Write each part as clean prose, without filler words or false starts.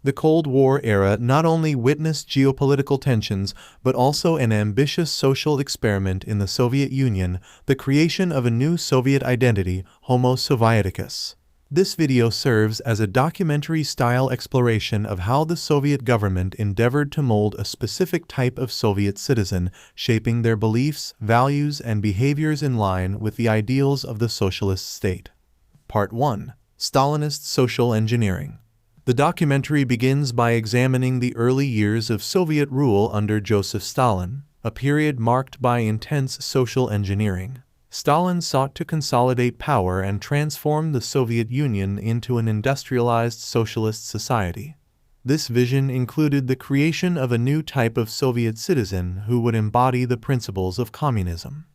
The Cold War era not only witnessed geopolitical tensions, but also an ambitious social experiment in the Soviet Union, the creation of a new Soviet identity, Homo Sovieticus. This video serves as a documentary-style exploration of how the Soviet government endeavored to mold a specific type of Soviet citizen, shaping their beliefs, values, and behaviors in line with the ideals of the socialist state. Part 1. Stalinist Social Engineering. The documentary begins by examining the early years of Soviet rule under Joseph Stalin, a period marked by intense social engineering. Stalin sought to consolidate power and transform the Soviet Union into an industrialized socialist society. This vision included the creation of a new type of Soviet citizen who would embody the principles of communism.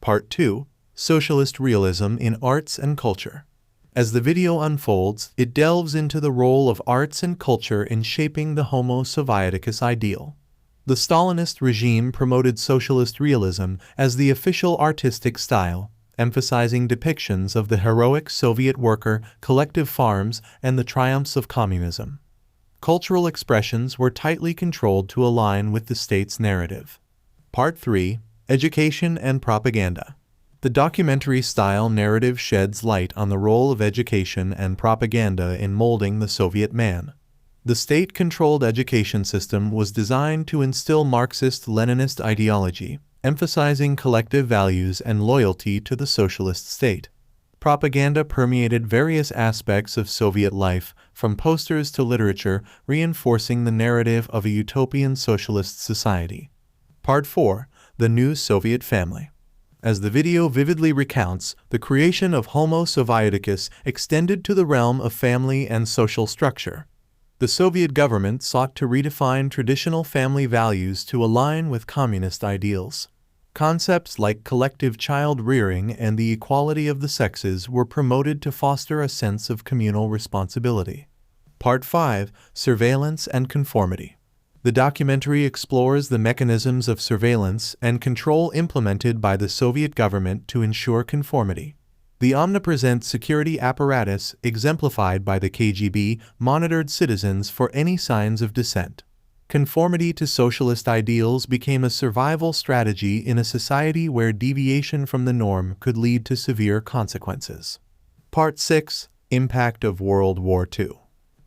Part 2. Socialist Realism in Arts and Culture. As the video unfolds, it delves into the role of arts and culture in shaping the Homo Sovieticus ideal. The Stalinist regime promoted socialist realism as the official artistic style, emphasizing depictions of the heroic Soviet worker, collective farms, and the triumphs of communism. Cultural expressions were tightly controlled to align with the state's narrative. Part 3. Education and Propaganda. The documentary-style narrative sheds light on the role of education and propaganda in molding the Soviet man. The state-controlled education system was designed to instill Marxist-Leninist ideology, emphasizing collective values and loyalty to the socialist state. Propaganda permeated various aspects of Soviet life, from posters to literature, reinforcing the narrative of a utopian socialist society. Part 4. The New Soviet Family. As the video vividly recounts, the creation of Homo Sovieticus extended to the realm of family and social structure. The Soviet government sought to redefine traditional family values to align with communist ideals. Concepts like collective child rearing and the equality of the sexes were promoted to foster a sense of communal responsibility. Part 5. Surveillance and Conformity. The documentary explores the mechanisms of surveillance and control implemented by the Soviet government to ensure conformity. The omnipresent security apparatus, exemplified by the KGB, monitored citizens for any signs of dissent. Conformity to socialist ideals became a survival strategy in a society where deviation from the norm could lead to severe consequences. Part 6. Impact of World War II.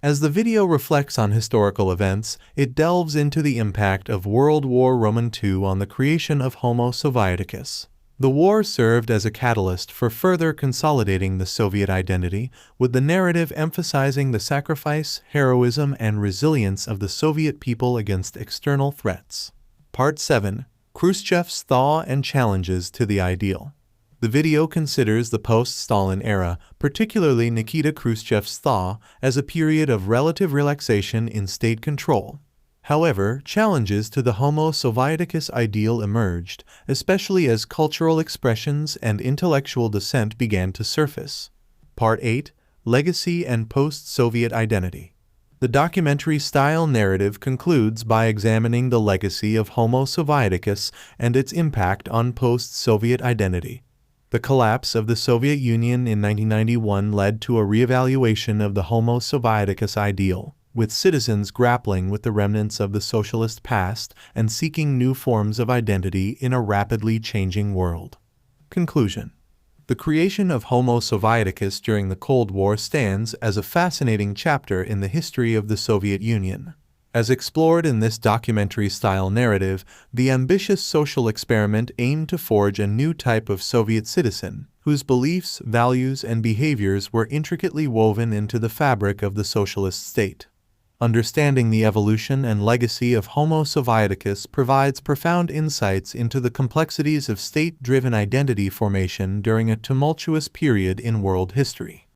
As the video reflects on historical events, it delves into the impact of World War II on the creation of Homo Sovieticus. The war served as a catalyst for further consolidating the Soviet identity, with the narrative emphasizing the sacrifice, heroism, and resilience of the Soviet people against external threats. Part 7. Khrushchev's Thaw and Challenges to the Ideal. The video considers the post-Stalin era, particularly Nikita Khrushchev's thaw, as a period of relative relaxation in state control. However, challenges to the Homo Sovieticus ideal emerged, especially as cultural expressions and intellectual dissent began to surface. Part 8. Legacy and Post-Soviet Identity. The documentary-style narrative concludes by examining the legacy of Homo Sovieticus and its impact on post-Soviet identity. The collapse of the Soviet Union in 1991 led to a reevaluation of the Homo Sovieticus ideal, with citizens grappling with the remnants of the socialist past and seeking new forms of identity in a rapidly changing world. Conclusion. The creation of Homo Sovieticus during the Cold War stands as a fascinating chapter in the history of the Soviet Union. As explored in this documentary-style narrative, the ambitious social experiment aimed to forge a new type of Soviet citizen, whose beliefs, values, and behaviors were intricately woven into the fabric of the socialist state. Understanding the evolution and legacy of Homo Sovieticus provides profound insights into the complexities of state-driven identity formation during a tumultuous period in world history.